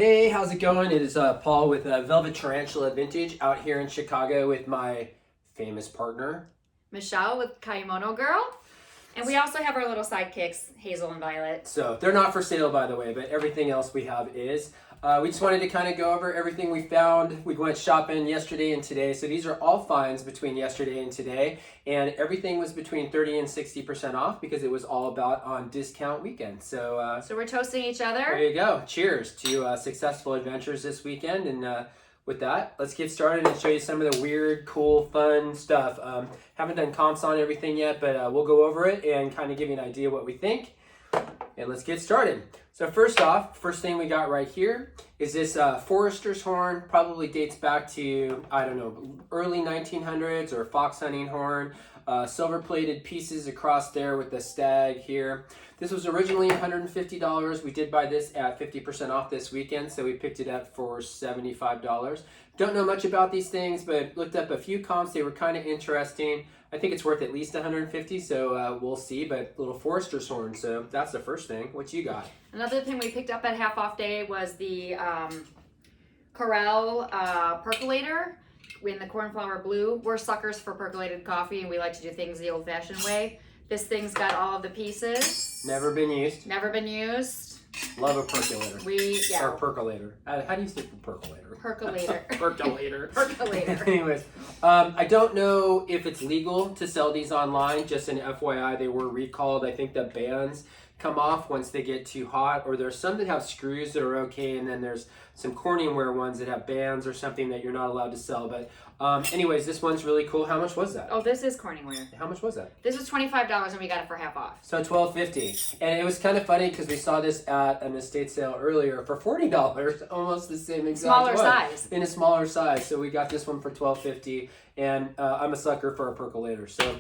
Hey, how's it going? It is Paul with Velvet Tarantula Vintage out here in Chicago with my famous partner. Michelle with Kayimono Girl. And we also have our little sidekicks, Hazel and Violet. So they're not for sale, by the way, but everything else we have is. We just wanted to kind of go over everything we found. We went shopping yesterday and today. So these are all finds between yesterday and today. And everything was between 30 and 60% off because it was all about on discount weekend. So we're toasting each other. there you go. Cheers to successful adventures this weekend. And with that, let's get started and show you some of the weird, cool, fun stuff. Haven't done comps on everything yet, but we'll go over it and kind of give you an idea what we think. And let's get started. So first off, first thing we got right here is this Forester's horn. Probably dates back to, I don't know, early 1900s or fox hunting horn. Silver plated pieces across there with the stag here. This was originally $150. We did buy this at 50% off this weekend, so we picked it up for $75. Don't know much about these things, but looked up a few comps. They were kind of interesting. I think it's worth at least $150, so we'll see. But little Forester's horn, so that's the first thing. What you got? Another thing we picked up at half off day was the Corel percolator in the cornflower blue. We're suckers for percolated coffee, and we like to do things the old-fashioned way. This thing's got all of the pieces. Never been used. Never been used. Love a percolator. Or percolator. How do you say percolator? Percolator. Percolator. Percolator. Anyways, I don't know if it's legal to sell these online. Just an FYI, they were recalled. I think the bands come off once they get too hot, or there's some that have screws that are okay, and then there's some Corningware ones that have bands or something that you're not allowed to sell. But anyways, this one's really cool. How much was that? Oh, this is Corningware. How much was that? This was $25 and we got it for half off. So $12.50, and it was kind of funny because we saw this at an estate sale earlier for $40, almost the same exact Smaller one, size. in a smaller size. So we got this one for $12.50, and I'm a sucker for a percolator. So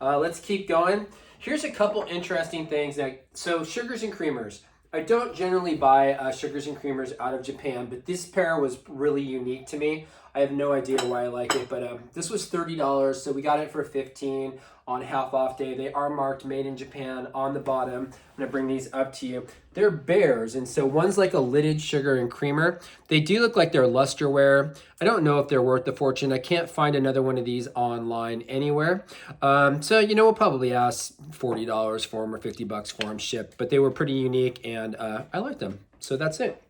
let's keep going. Here's a couple interesting things. So sugars and creamers. I don't generally buy sugars and creamers out of Japan, but this pair was really unique to me. I have no idea why I like it, but this was $30, so we got it for $15 on half off day. They are marked made in Japan on the bottom. I'm gonna bring these up to you. They're bears, and so one's like a lidded sugar and creamer. They do look like they're lusterware. I don't know if they're worth the fortune. I can't find another one of these online anywhere. So, we'll probably ask $40 for them or $50 for them shipped, but they were pretty unique, and I liked them. So that's it.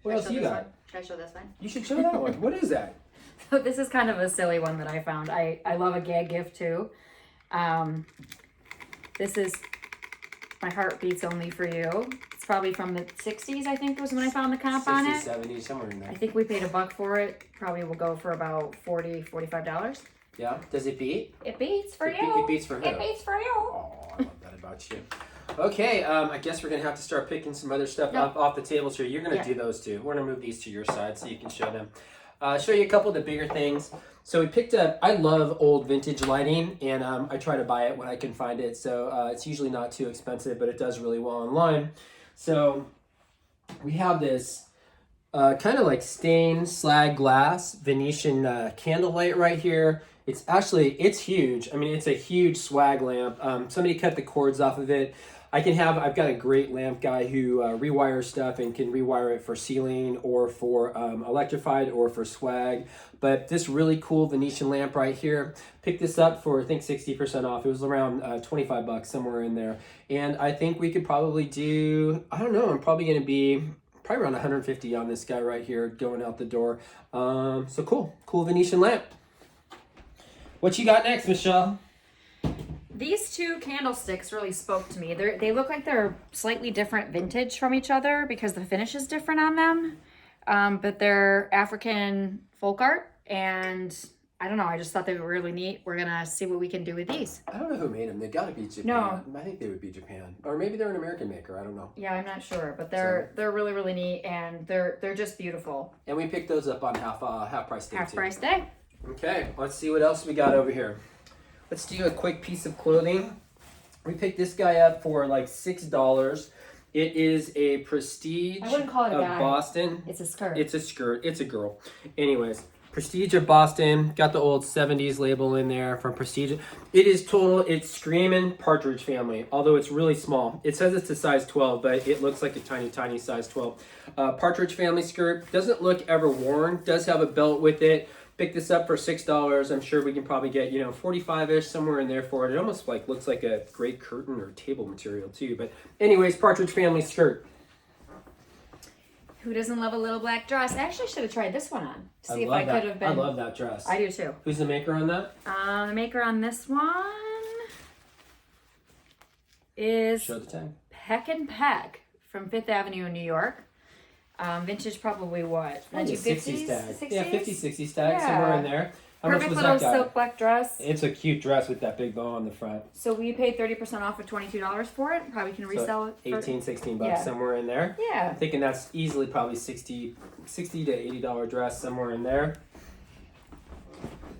What else you got? Should I show this one? You should show that one. What is that? So this is kind of a silly one that I found. I love a gag gift too. This is My Heart Beats Only For You. It's probably from the 60s, I think was when I found the comp on it. 60s, 70s, somewhere in there. I think we paid $1 for it. Probably will go for about $40, $45. Yeah? Does it beat? It beats for you. It beats for who? It beats for you. Oh, I love that about you. Okay, I guess we're going to have to start picking some other stuff off the tables here. You're going to do those two. We're going to move these to your side so you can show them. Show you a couple of the bigger things. So we picked up, I love old vintage lighting, and I try to buy it when I can find it. So it's usually not too expensive, but it does really well online. So we have this kind of like stained slag glass Venetian candlelight right here. It's huge. I mean, it's a huge swag lamp. Somebody cut the cords off of it. I've got a great lamp guy who rewires stuff and can rewire it for ceiling or for electrified or for swag. But this really cool Venetian lamp right here, picked this up for, I think, 60% off. It was around $25, somewhere in there. And I think we could probably do, I don't know, I'm probably going to be probably around 150 on this guy right here going out the door. So cool Venetian lamp. What you got next, Michelle? These two candlesticks really spoke to me. They look like they're slightly different vintage from each other because the finish is different on them. But they're African folk art, and I don't know. I just thought they were really neat. We're going to see what we can do with these. I don't know who made them. They got to be Japan. No. I think they would be Japan. Or maybe they're an American maker. I don't know. Yeah, I'm not sure. But they're really, really neat, and they're just beautiful. And we picked those up on half price day. Half price day. Okay, let's see what else we got over here. Let's do a quick piece of clothing. We picked this guy up for like $6. It is a Prestige I wouldn't call it a of guy. Boston. It's a skirt. It's a skirt. It's a girl. Anyways, Prestige of Boston. Got the old 70s label in there from Prestige. It is total, it's screaming Partridge Family, although it's really small. It says it's a size 12, but it looks like a tiny, tiny size 12. Partridge Family skirt. Doesn't look ever worn. Does have a belt with it. Pick this up for $6. I'm sure we can probably get, 45-ish, somewhere in there for it. It almost like looks like a great curtain or table material too. But anyways, Partridge Family skirt. Who doesn't love a little black dress? I actually should have tried this one on. See if love I that. could have been. I love that dress. I do too. Who's the maker on that? The maker on this one is Show the tag. Peck and Peck from Fifth Avenue in New York. Vintage probably what? 1950s tag. 60s? Yeah, 50s, 60s tag, Yeah. somewhere in there. How Perfect much was little that guy? silk black dress. It's a cute dress with that big bow on the front. So we paid 30% off at $22 for it. Probably can resell it for 18, 16 bucks, Yeah. somewhere in there. Yeah. I'm thinking that's easily probably $60 to $80 dress, somewhere in there.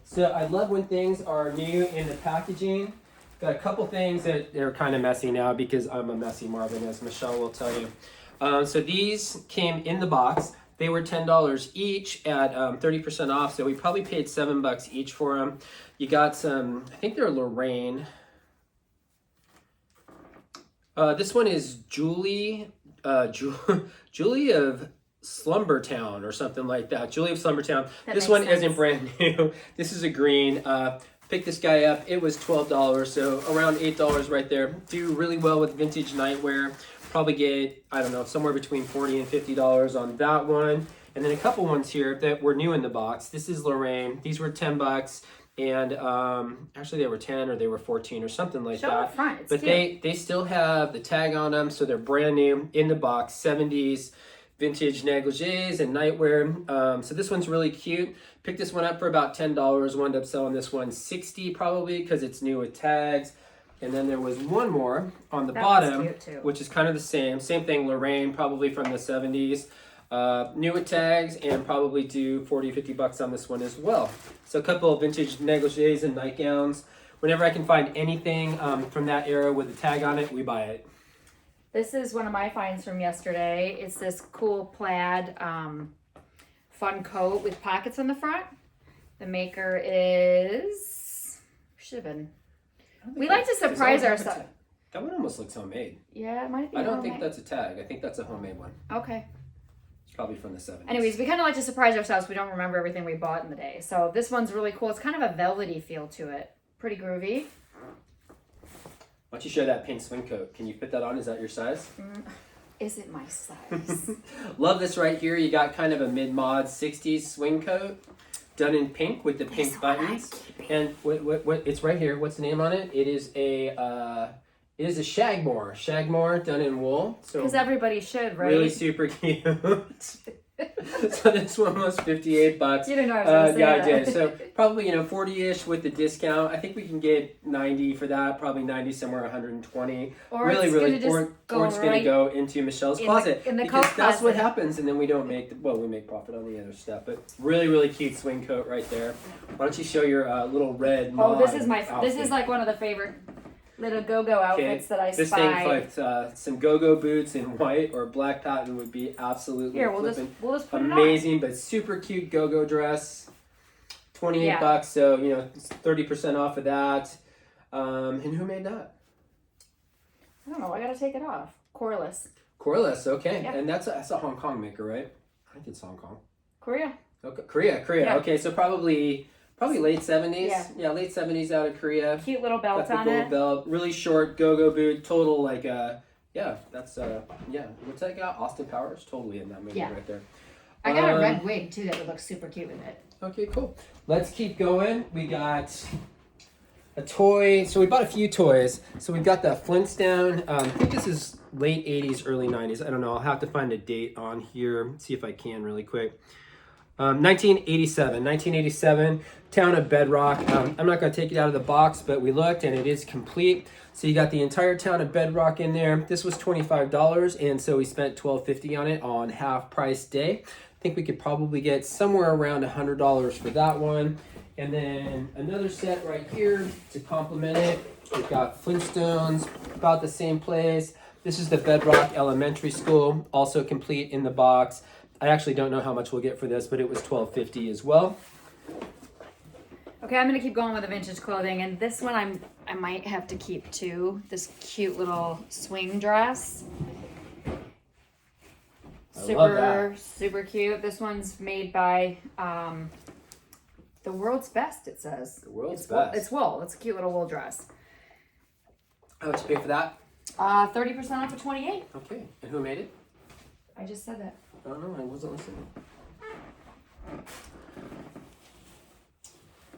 So I love when things are new in the packaging. Got a couple things that they're kind of messy now because I'm a messy Marvin, as Michelle will tell you. So these came in the box. They were $10 each at 30% off, so we probably paid $7 each for them. You got some, I think they're Lorraine. This one is Julie Julie of Slumbertown or something like that. Julie of Slumbertown. This one isn't brand new. This is a green. Picked this guy up. It was $12, so around $8 right there. Do really well with vintage nightwear. Probably get, I don't know, somewhere between $40 and $50 on that one. And then a couple ones here that were new in the box. This is Lorraine. These were $10, and actually they were 10 or they were 14 or something like Show that. up front. It's But cute. they still have the tag on them, so they're brand new in the box. 70s vintage negligees and nightwear. So this one's really cute. Picked this one up for about $10. Wound up selling this one $60 probably because it's new with tags. And then there was one more on the That was bottom, cute, too. which is kind of the same thing. Lorraine, probably from the 70s. New with tags, and probably do $40-50 on this one as well. So a couple of vintage negligees and nightgowns. Whenever I can find anything from that era with a tag on it, we buy it. This is one of my finds from yesterday. It's this cool plaid fun coat with pockets on the front. The maker is, should have been. We like to surprise ourselves. That one almost looks homemade. Yeah, it might be. I don't think that's a tag. I think that's a homemade one. Okay. It's probably from the 70s. Anyways, we kind of like to surprise ourselves. We don't remember everything we bought in the day. So this one's really cool. It's kind of a velvety feel to it. Pretty groovy. Why don't you show that pink swing coat? Can you fit that on? Is that your size? Is it my size? Love this right here. You got kind of a mid-mod 60s swing coat done in pink with the pink This buttons. And what it's right here. What's the name on it? It is a Shagmore done in wool. So Because everybody should, right? really super cute. So this one was $58. You didn't know I was going to say Yeah, that. I did. So probably 40-ish with the discount. I think we can get 90 for that. Probably 90 somewhere 120. Or Really, it's really, gonna just or go it's gonna right go into Michelle's closet in the because coat that's what closet. happens, and then we don't make we make profit on the other stuff. But really, really cute swing coat right there. Why don't you show your little red? Oh, this mod is this outfit. is like one of the favorite little go-go outfits that I This spied. thing like some go-go boots in white or black pattern would be absolutely Here, we'll flipping just put it on. amazing, but super cute go-go dress. $28, so 30% off of that. And who made that? I don't know. I gotta take it off. Corliss. Corliss, okay, Yeah. and that's a Hong Kong maker, right? I think it's Hong Kong. Korea. Okay, Korea. Yeah. Okay, so probably late 70s. Yeah. Late 70s out of Korea. Cute little belt Got the on gold it. belt, really short go-go boot, total that's what's that guy? Austin Powers, totally in that movie Yeah. right there. I got a red wig too that would look super cute with it. Okay, cool. Let's keep going. We got a toy. So we bought a few toys. So we've got the Flintstone. I think this is late 80s, early 90s. I don't know. I'll have to find a date on here. See if I can really quick. 1987, Town of Bedrock. I'm not going to take it out of the box, but we looked and it is complete. So you got the entire Town of Bedrock in there. This was $25, and so we spent $12.50 on it on half price day. I think we could probably get somewhere around $100 for that one. And then another set right here to complement it. We've got Flintstones, about the same place. This is the Bedrock Elementary School, also complete in the box. I actually don't know how much we'll get for this, but it was $12.50 as well. Okay, I'm gonna keep going with the vintage clothing, and this one I might have to keep too. This cute little swing dress. Super cute. This one's made by the World's Best, it says. The World's Best. It's wool. It's a cute little wool dress. How much you pay for that? 30% off of 28. Okay. And who made it? I just said that. Oh no, I wasn't listening.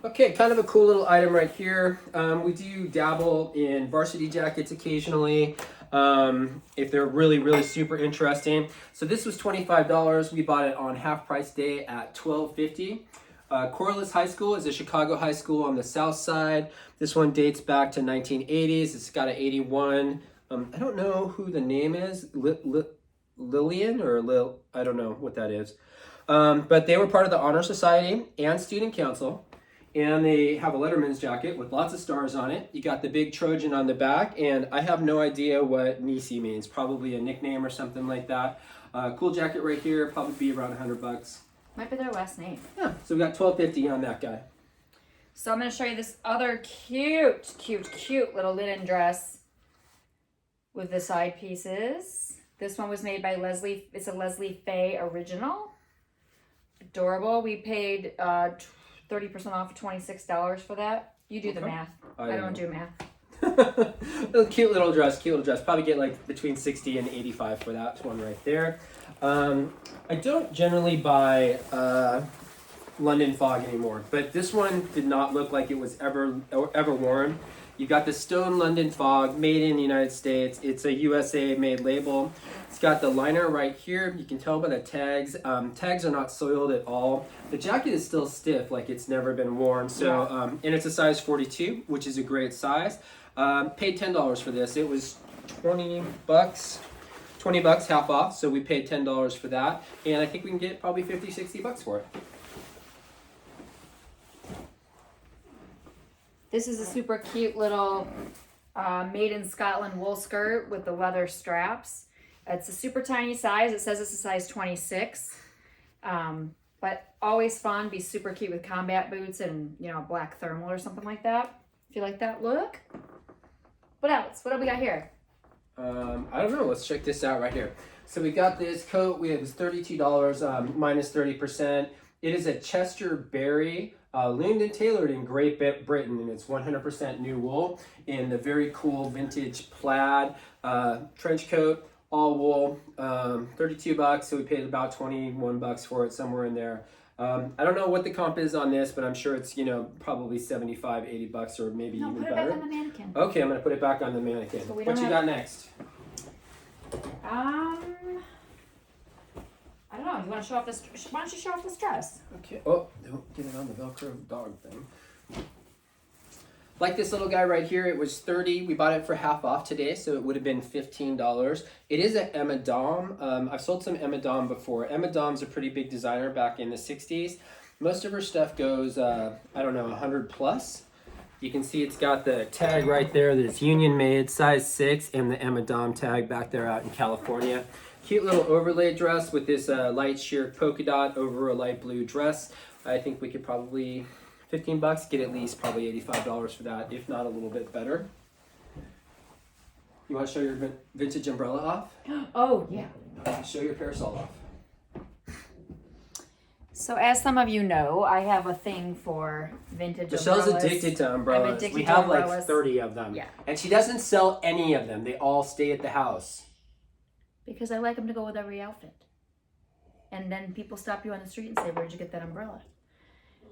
Okay, kind of a cool little item right here. We do dabble in varsity jackets occasionally if they're really, really super interesting. So this was $25. We bought it on half price day at $12.50. Corliss High School is a Chicago high school on the south side. This one dates back to 1980s. It's got an 81. I don't know who the name is. Lillian or Lil, I don't know what that is. But they were part of the Honor Society and Student Council. And they have a letterman's jacket with lots of stars on it. You got the big Trojan on the back, and I have no idea what Nisi means. Probably a nickname or something like that. Cool jacket right here, probably be around $100. Might be their last name. Yeah, so we got $12.50 on that guy. So I'm going to show you this other cute little linen dress with the side pieces. This one was made by Leslie. It's a Leslie Faye original. Adorable. We paid 30% off, $26 for that. You do the math. I don't do math. Cute little dress. Probably get like between 60 and 85 for that one right there. I don't generally buy London Fog anymore, but this one did not look like it was ever worn. You got the Stone London Fog, made in the United States. It's a USA made label. It's got the liner right here. You can tell by the tags. Tags are not soiled at all. The jacket is still stiff, like it's never been worn. So, and it's a size 42, which is a great size. Paid $10 for this. It was $20, half off. So we paid $10 for that. And I think we can get probably $50, $60 for it. This is a super cute little made in Scotland wool skirt with the leather straps. It's a super tiny size. It says it's a size 26. But always fun. Be super cute with combat boots and, you know, black thermal or something like that. If you like that look. What else? What do we got here? I don't know. Let's check this out right here. So we got this coat. It was $32 minus 30%. It is a Chester Berry. Loomed and tailored in Great Britain, and it's 100% new wool in the very cool vintage plaid trench coat, all wool, $32. So we paid about $21 for it, somewhere in there. I don't know what the comp is on this, but I'm sure it's, you know, probably $75, $80 or maybe even better. Put it back on the mannequin. Okay, I'm gonna put it back on the mannequin. So what you got next? I don't know. You want to show off this? Why don't you show off this dress? Okay. Oh, don't get it on the Velcro dog thing. Like this little guy right here, it was $30. We bought it for half off today, so it would have been $15. It is an Emma Daum. I've sold some Emma Daum before. Emma Daum's a pretty big designer back in the 60s. Most of her stuff goes, I don't know, 100 plus. You can see it's got the tag right there that it's union made, size 6, and the Emma Daum tag back there out in California. Cute little overlay dress with this light sheer polka dot over a light blue dress. I think we could probably, $15, get at least probably $85 for that, if not a little bit better. You want to show your vintage umbrella off? Oh, yeah. Show your parasol off. So as some of you know, I have a thing for vintage Michelle's umbrellas. addicted to umbrellas. I'm addicted we to have umbrellas. like 30 of them. Yeah. And she doesn't sell any of them. They all stay at the house. Because I like them to go with every outfit. And then people stop you on the street and say, where'd you get that umbrella?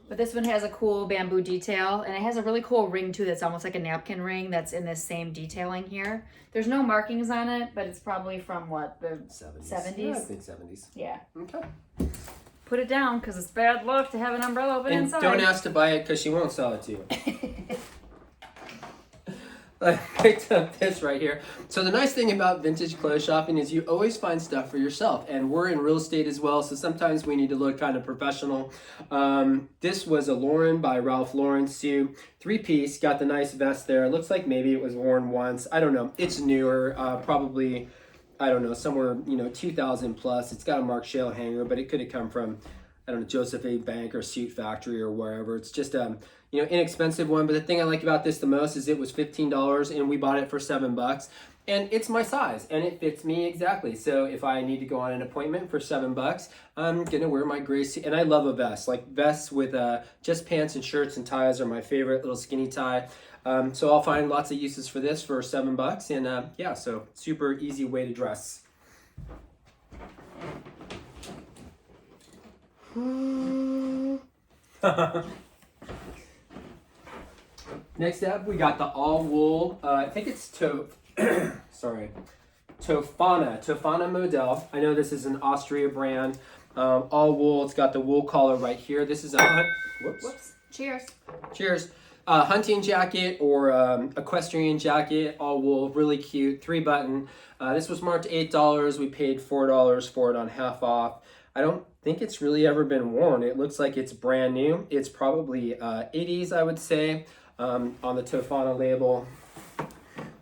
But this one has a cool bamboo detail, and it has a really cool ring too that's almost like a napkin ring that's in this same detailing here. There's no markings on it, but it's probably from what, the 70s? Yeah, I think 70s. Yeah. Okay. Put it down because it's bad luck to have an umbrella open And inside. don't ask to buy it because she won't sell it to you. I picked up this right here. So the nice thing about vintage clothes shopping is you always find stuff for yourself. And we're in real estate as well, so sometimes we need to look kind of professional. This was a Lauren by Ralph Lauren suit. 3-piece, got the nice vest there. It looks like maybe it was worn once. I don't know. It's newer, probably, I don't know, somewhere, 2000 plus. It's got a Mark Shale hanger, but it could have come from I don't know, Joseph A. Bank or Suit Factory or wherever. It's just you know, inexpensive one. But the thing I like about this the most is it was $15 and we bought it for $7. And it's my size and it fits me exactly. So if I need to go on an appointment for $7, I'm gonna wear my gray suit. And I love a vest. Like vests with just pants and shirts and ties are my favorite, little skinny tie. So I'll find lots of uses for this for $7. And yeah, so super easy way to dress. Next up, we got the all wool. I think it's Tofana Model. I know this is an Austria brand. All wool. It's got the wool collar right here. This is a Whoops. Cheers. Cheers. Hunting jacket or equestrian jacket, all wool, really cute, 3-button. This was marked $8. We paid $4 for it on half off. I don't think it's really ever been worn. It looks like it's brand new. It's probably 80s, I would say, on the Tofana label.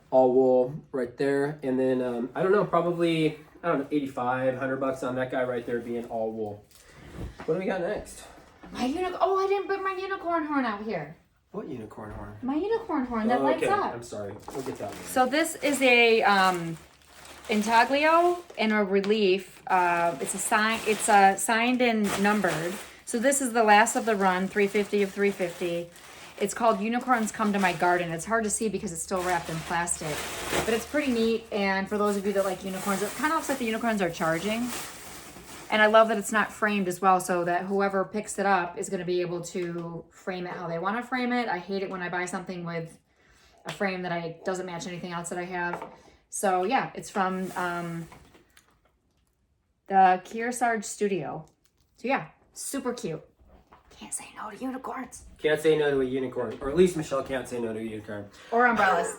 All wool right there. And then, I don't know, probably, I don't know, 85, $100 on that guy right there being all wool. What do we got next? My unicorn. Oh, I didn't bring my unicorn horn out here. What unicorn horn? My unicorn horn that lights up. I'm sorry. We'll get that one. So this is a intaglio and a relief. It's a signed and numbered. So this is the last of the run, 350 of 350. It's called Unicorns Come to My Garden. It's hard to see because it's still wrapped in plastic, but it's pretty neat. And for those of you that like unicorns, it kind of looks like the unicorns are charging. And I love that it's not framed as well, so that whoever picks it up is going to be able to frame it how they want to frame it. I hate it when I buy something with a frame that doesn't match anything else that I have. So yeah, it's from the Kearsarge Studio. So yeah, super cute. Can't say no to unicorns. Can't say no to a unicorn, or at least Michelle can't say no to a unicorn. Or umbrellas.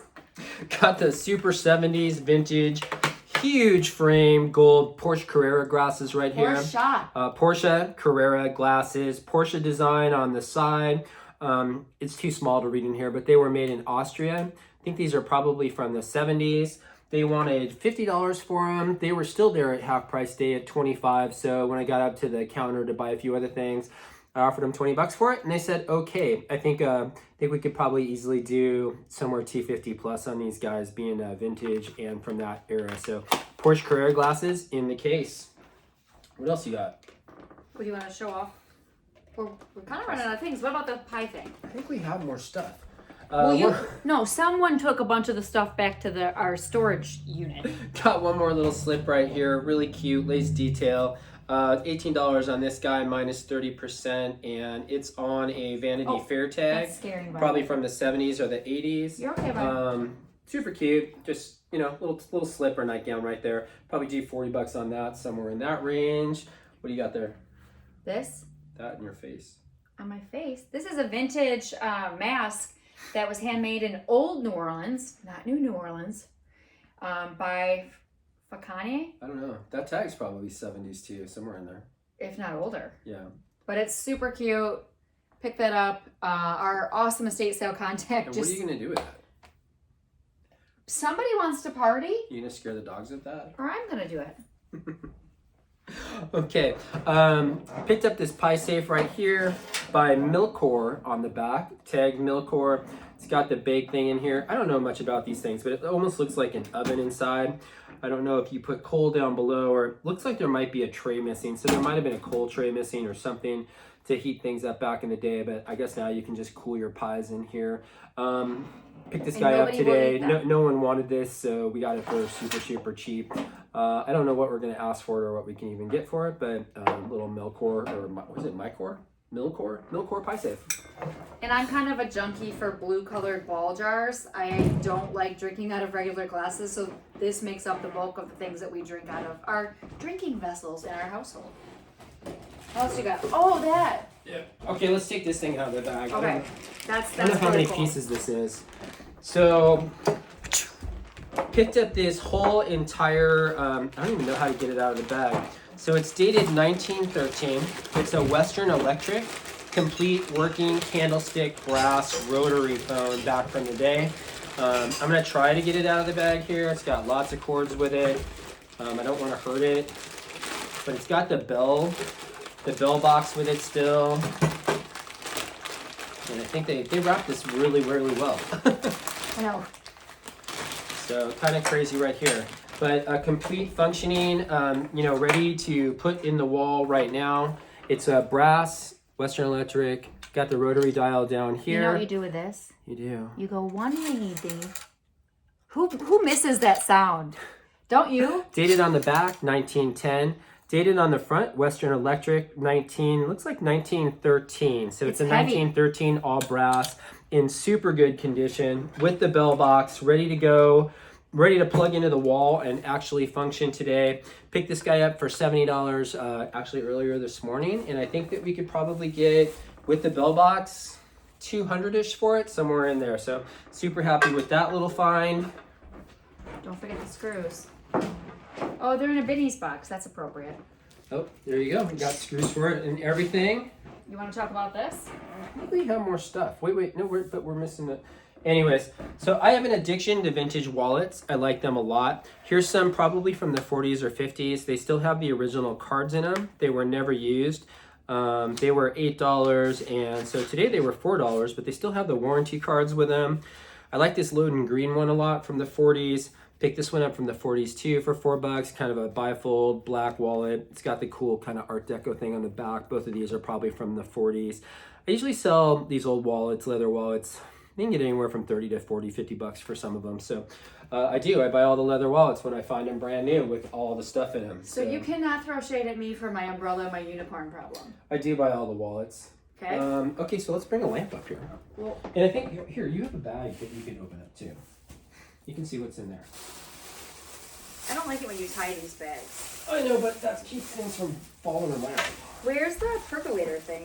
Got the super 70s vintage, huge frame, gold Porsche Carrera glasses right here. Porsche Carrera glasses, Porsche design on the side. It's too small to read in here, but they were made in Austria. I think these are probably from the 70s. They wanted $50 for them. They were still there at half price day at $25. So when I got up to the counter to buy a few other things, I offered them $20 for it, and they said okay. I think we could probably easily do somewhere $250 plus on these guys, being vintage and from that era. So Porsche Carrera glasses in the case. What else you got? What do you want to show off? We're kind of running out of things. What about the pie thing? I think we have more stuff. No, someone took a bunch of the stuff back to our storage unit. Got one more little slip right here, really cute, lace detail. $18 on this guy, minus 30%, and it's on a Vanity Fair tag. That's scary, probably from the 70s or the 80s. You're okay, bud. Super cute. Just, you know, little slip or nightgown right there. Probably do $40 on that, somewhere in that range. What do you got there? This? That in your face. On my face. This is a vintage mask that was handmade in old New Orleans, not new New Orleans, by Fakane. I don't know. That tag's probably 70s too, somewhere in there. If not older. Yeah. But it's super cute. Pick that up. Our awesome estate sale contact. And what are you going to do with that? Somebody wants to party. You going to scare the dogs with that? Or I'm going to do it. Okay, picked up this pie safe right here by Milcor on the back, tagged Milcor. It's got the bake thing in here. I don't know much about these things, but it almost looks like an oven inside. I don't know if you put coal down below, or it looks like there might be a tray missing. So there might have been a coal tray missing or something to heat things up back in the day, but I guess now you can just cool your pies in here. Picked this guy up today. No one wanted this, so we got it for super cheap. I don't know what we're going to ask for it or what we can even get for it, but little Milcor, or was it Micor? Milcor pie safe. And I'm kind of a junkie for blue colored ball jars. I don't like drinking out of regular glasses, so this makes up the bulk of the things that we drink out of our drinking vessels in our household. What else you got? Oh, that. Yeah. Okay, let's take this thing out of the bag. Okay, I don't know how many pieces this is. So, picked up this whole entire, I don't even know how to get it out of the bag. So it's dated 1913. It's a Western Electric, complete working candlestick brass rotary phone back from the day. I'm gonna try to get it out of the bag here. It's got lots of cords with it. I don't wanna hurt it, but it's got the bell the bell box with it still. And I think they wrapped this really, really well. I know. So kind of crazy right here. But a complete functioning, ready to put in the wall right now. It's a brass, Western Electric, got the rotary dial down here. You know what you do with this? You do. You go 180. Who misses that sound? Don't you? Dated on the back, 1910. Dated on the front, Western Electric, looks like 1913. So it's a heavy. 1913 all brass in super good condition with the bell box, ready to go, ready to plug into the wall and actually function today. Picked this guy up for $70 actually earlier this morning. And I think that we could probably get, with the bell box, 200-ish for it, somewhere in there. So super happy with that little find. Don't forget the screws. Oh, they're in a Binny's box. That's appropriate. Oh, there you go. We got screws for it and everything. You want to talk about this? I think we have more stuff. Wait, no, we're missing the... Anyways, so I have an addiction to vintage wallets. I like them a lot. Here's some probably from the 40s or 50s. They still have the original cards in them. They were never used. They were $8, and so today they were $4, but they still have the warranty cards with them. I like this Loden green one a lot from the 40s. Picked this one up from the 40s too for $4. Kind of a bifold black wallet. It's got the cool kind of Art Deco thing on the back. Both of these are probably from the 40s. I usually sell these old wallets, leather wallets. You can get anywhere from 30 to 40, 50 bucks for some of them. So I buy all the leather wallets when I find them brand new with all the stuff in them. So you cannot throw shade at me for my umbrella and my unicorn problem. I do buy all the wallets. Okay. Okay, so let's bring a lamp up here. Well, and I think, here, you have a bag that you can open up too. You can see what's in there. I don't like it when you tie these bags. I know, but that keeps things from falling around. Where's the percolator thing?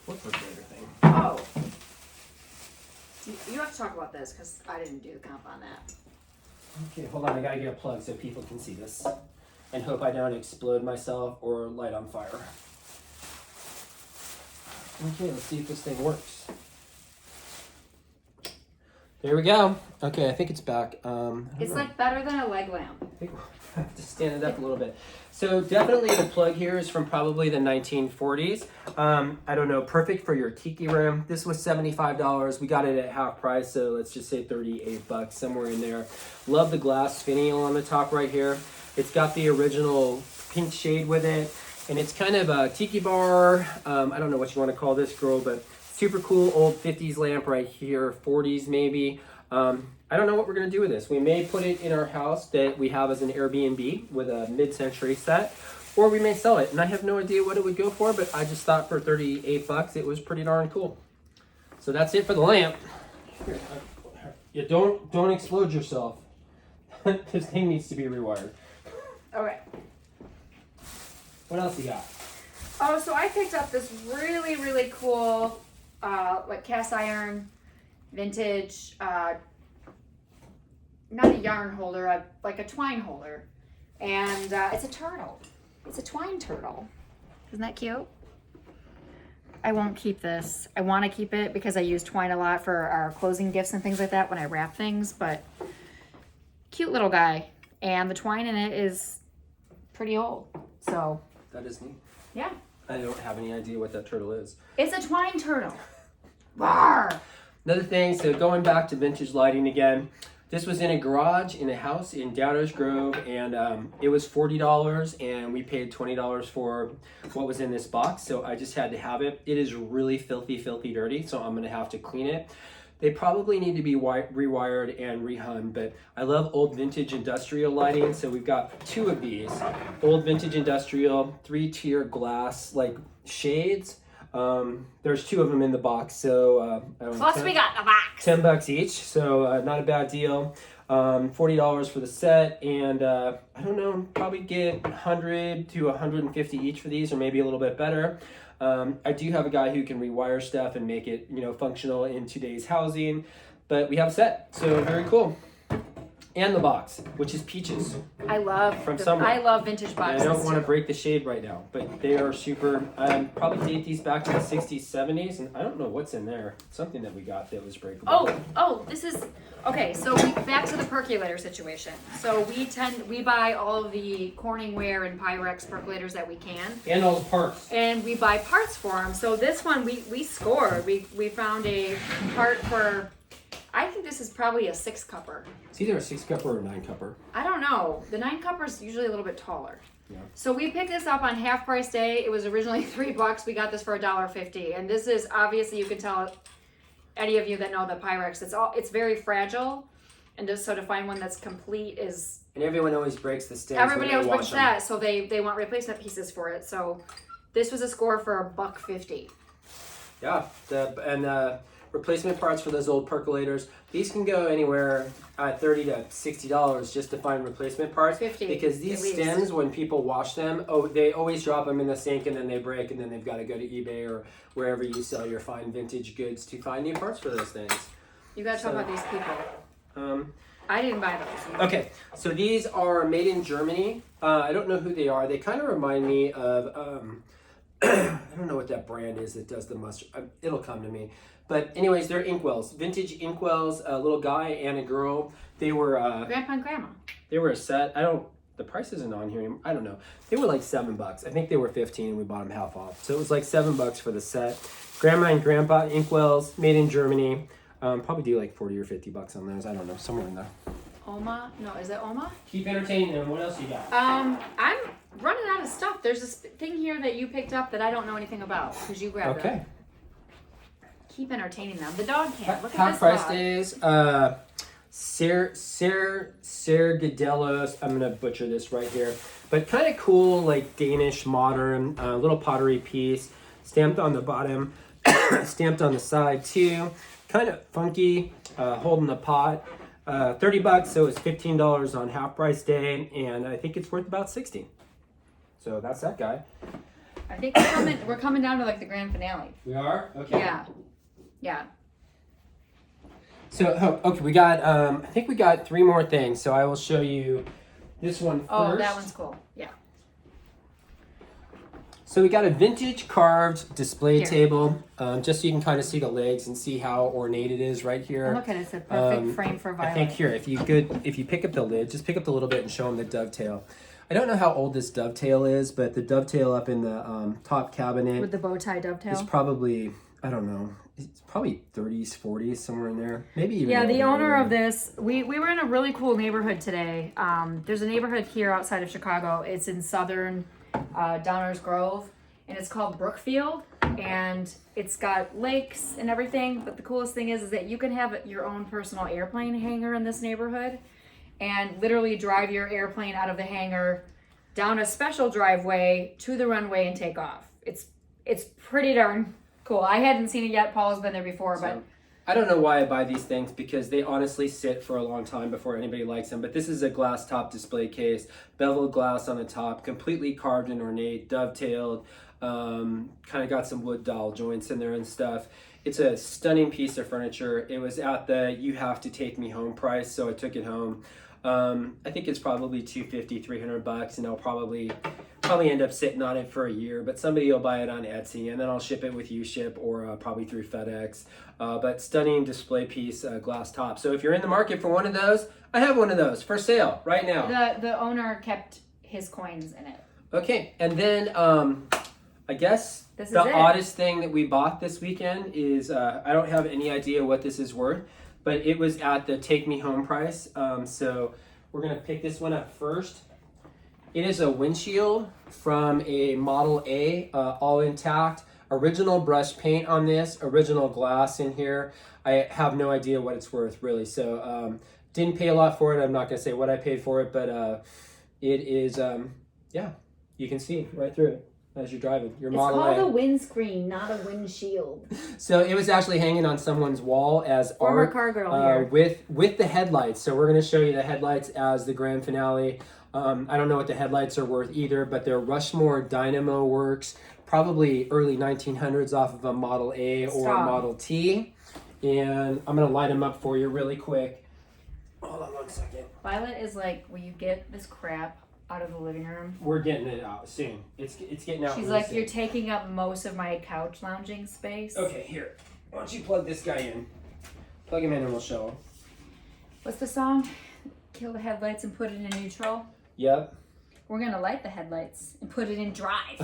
What percolator thing? Oh. You have to talk about this because I didn't do the comp on that. Okay, hold on. I gotta get a plug so people can see this. And hope I don't explode myself or light on fire. Okay, let's see if this thing works. There we go. Okay, I think it's back. It's like better than a leg lamp. I think we'll have to stand it up a little bit. So definitely the plug here is from probably the 1940s. I don't know, perfect for your tiki room. This was $75. We got it at half price, so let's just say $38, somewhere in there. Love the glass finial on the top right here. It's got the original pink shade with it, and it's kind of a tiki bar. I don't know what you want to call this, girl, but super cool old 50s lamp right here, 40s maybe. I don't know what we're going to do with this. We may put it in our house that we have as an Airbnb with a mid-century set, or we may sell it. And I have no idea what it would go for, but I just thought for $38 it was pretty darn cool. So that's it for the lamp. Here, you don't explode yourself. This thing needs to be rewired. Okay. What else you got? Oh, so I picked up this really, really cool, like cast iron, vintage, not a yarn holder, like a twine holder. And it's a turtle. It's a twine turtle. Isn't that cute? I won't keep this. I want to keep it because I use twine a lot for our closing gifts and things like that when I wrap things, but cute little guy. And the twine in it is pretty old, so. That is neat. Yeah. I don't have any idea what that turtle is. It's a twine turtle. Rawr! Another thing, so going back to vintage lighting again, this was in a garage in a house in Downers Grove, and it was $40, and we paid $20 for what was in this box, so I just had to have it. It is really filthy, filthy dirty, so I'm gonna have to clean it. They probably need to be rewired and rehung, but I love old vintage industrial lighting, so we've got two of these. Old vintage industrial, 3-tier glass, like shades. There's two of them in the box, so Plus we got the box. $10 each, so not a bad deal. $40 for the set, and I don't know, probably get 100 to 150 each for these, or maybe a little bit better. I do have a guy who can rewire stuff and make it, functional in today's housing, but we have a set, so very cool. and the box, which is peaches. I love I love vintage boxes. I don't want to break the shade right now, but they are super. Probably date these back to the 60s, 70s, and I don't know what's in there. Something that we got that was breakable. Oh, this is okay. So back to the percolator situation. So we buy all of the Corningware and Pyrex percolators that we can, and all the parts. And we buy parts for them. So this one we scored. We found a part for. I think this is probably a 6-cupper. It's either a 6-cupper or a 9-cupper. I don't know. The 9-cupper is usually a little bit taller. Yeah. So we picked this up on half price day. It was originally $3. We got this for $1.50. And this is obviously, you can tell any of you that know the Pyrex, it's very fragile. And just so to find one that's complete is. And everyone always breaks the stems. Everybody always breaks that, so they want replacement pieces for it. So this was a score for $1.50. Yeah, replacement parts for those old percolators. These can go anywhere at $30 to $60 just to find replacement parts. 50 because these stems, when people wash them, they always drop them in the sink and then they break, and then they've got to go to eBay or wherever you sell your fine vintage goods to find new parts for those things. You got to talk about these people. I didn't buy those. Okay, so these are made in Germany. I don't know who they are. They kind of remind me of I don't know what that brand is that does the mustard. It'll come to me. But anyways, they're inkwells, vintage inkwells. A little guy and a girl. They were Grandpa and Grandma. They were a set. The price isn't on here. I don't know. They were like $7. I think they were 15, and we bought them half off. So it was like $7 for the set. Grandma and Grandpa inkwells, made in Germany. Probably do like 40 or 50 bucks on those. I don't know, somewhere in there. Oma? No, is it Oma? Keep entertaining them. What else you got? I'm running out of stuff. There's this thing here that you picked up that I don't know anything about because you grabbed it. Okay. Keep entertaining them. The dog can't. Look at Half this price dog. days. Sergedelos. I'm gonna butcher this right here, but kind of cool, like Danish modern little pottery piece, stamped on the bottom, stamped on the side too. Kind of funky, holding the pot. $30, so it's $15 on half price day, and I think it's worth about $60. So that's that guy. I think we're coming down to like the grand finale. We are? Okay. Yeah. So okay, we got I think we got 3 more things. So I will show you this one first. Oh, that one's cool. Yeah. So we got a vintage carved display table, just so you can kind of see the legs and see how ornate it is right here. Look at it, it's a perfect frame for Violet. I think here, if you pick up the lid, just pick up a little bit and show them the dovetail. I don't know how old this dovetail is, but the dovetail up in the top cabinet with the bow tie dovetail is probably, I don't know, it's probably 30s, 40s, somewhere in there. Maybe even. Yeah, the owner of this, we were in a really cool neighborhood today. There's a neighborhood here outside of Chicago. It's in southern Downers Grove, and it's called Brookfield, and it's got lakes and everything. But the coolest thing is that you can have your own personal airplane hangar in this neighborhood, and literally drive your airplane out of the hangar down a special driveway to the runway and take off. It's pretty darn cool. I hadn't seen it yet. Paul's been there before, but I don't know why I buy these things because they honestly sit for a long time before anybody likes them. But this is a glass top display case, beveled glass on the top, completely carved and ornate, dovetailed, kind of got some wood dowel joints in there and stuff. It's a stunning piece of furniture. It was at the you have to take me home price, so I took it home. I think it's probably $250, $300, and I'll probably end up sitting on it for a year, but somebody will buy it on Etsy, and then I'll ship it with UShip or probably through FedEx. But stunning display piece, glass top. So if you're in the market for one of those, I have one of those for sale right now. The owner kept his coins in it. Okay, and then I guess the oddest thing that we bought this weekend is I don't have any idea what this is worth, but it was at the take me home price. So we're gonna pick this one up first. It is a windshield from a Model A, all intact. Original brush paint on this, original glass in here. I have no idea what it's worth really. So didn't pay a lot for it. I'm not gonna say what I paid for it, but it is, yeah, you can see right through it as you're driving. Your Model A. It's called a windscreen, not a windshield. So it was actually hanging on someone's wall as former art car girl here. with the headlights. So we're going to show you the headlights as the grand finale. I don't know what the headlights are worth either, but they're Rushmore Dynamo Works, probably early 1900s off of a Model A or a Model T. And I'm going to light them up for you really quick. Hold on one second. Violet is like, will you get this crap out of the living room? We're getting it out soon. It's getting out. She's really like, soon. you're taking up most of my couch lounging space. Okay, here. Why don't you plug this guy in? Plug him in and we'll show him. What's the song? Kill the headlights and put it in neutral. Yep. We're gonna light the headlights and put it in drive.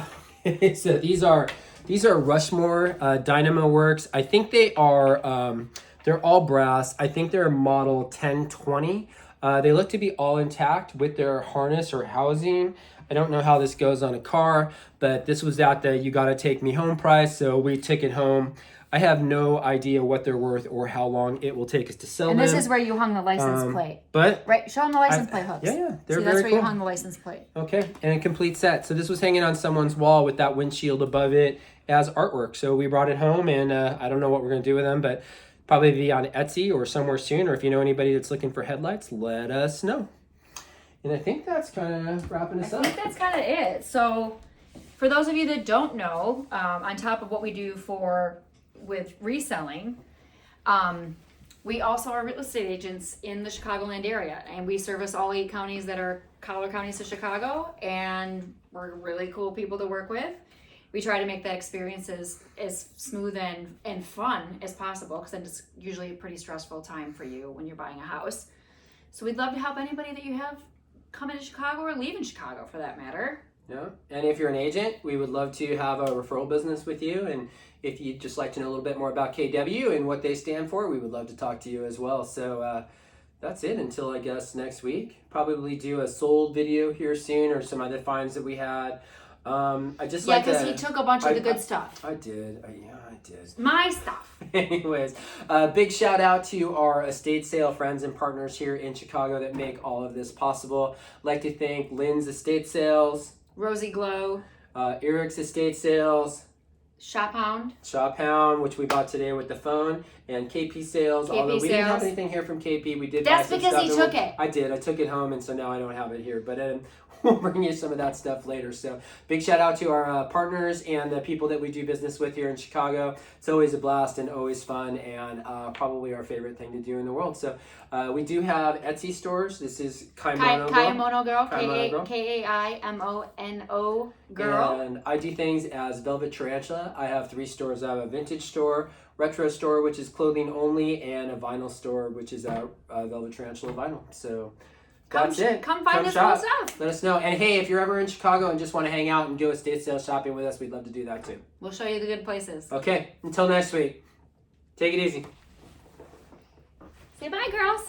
So these are Rushmore Dynamo Works. I think they are they're all brass. I think they're model 1020. They look to be all intact with their harness or housing. I don't know how this goes on a car, but this was at the you gotta take me home price, so we took it home. I have no idea what they're worth or how long it will take us to sell And them. this is where you hung the license plate. But Right, show them the license plate hooks. yeah, they're See, very that's where cool. you hung the license plate. Okay, and a complete set. So this was hanging on someone's wall with that windshield above it as artwork. So we brought it home, and I don't know what we're going to do with them, but probably be on Etsy or somewhere soon. Or if you know anybody that's looking for headlights, let us know. And I think that's kind of wrapping us I up. think that's kind of it. So for those of you that don't know, on top of what we do with reselling, we also are real estate agents in the Chicagoland area, and we service all 8 counties that are collar counties to Chicago, and we're really cool people to work with. We try to make that experience as smooth and fun as possible, because then it's usually a pretty stressful time for you when you're buying a house. So we'd love to help anybody that you have come into Chicago or leaving Chicago for that matter. Yeah, and if you're an agent, we would love to have a referral business with you. And if you'd just like to know a little bit more about KW and what they stand for, we would love to talk to you as well. So that's it until I guess next week. Probably do a sold video here soon or some other finds that we had. I just like because he took a bunch of the good stuff. I did. I did. My stuff. Anyways, big shout out to our estate sale friends and partners here in Chicago that make all of this possible. Like to thank Lynn's Estate Sales, Rosie Glow, Eric's Estate Sales, Shop Hound, which we bought today with the phone, and KP Sales. KP Although we didn't have Sales. anything here from KP, we did. That's buy some because he stuff, took it. I did. I took it home, and so now I don't have it here. But we'll bring you some of that stuff later. So big shout out to our partners and the people that we do business with here in Chicago. It's always a blast and always fun, and probably our favorite thing to do in the world. So we do have Etsy stores. This is Kaimono Girl. Kaimono Girl, Kaimono Girl. And I do things as Velvet Tarantula. I have 3 stores. I have a vintage store, retro store, which is clothing only, and a vinyl store, which is a Velvet Tarantula vinyl. So that's it. Come find us shop. cool stuff. Let us know. And hey, if you're ever in Chicago and just want to hang out and do estate sale shopping with us, we'd love to do that too. We'll show you the good places. Okay, until next week. Take it easy. Say bye, girls.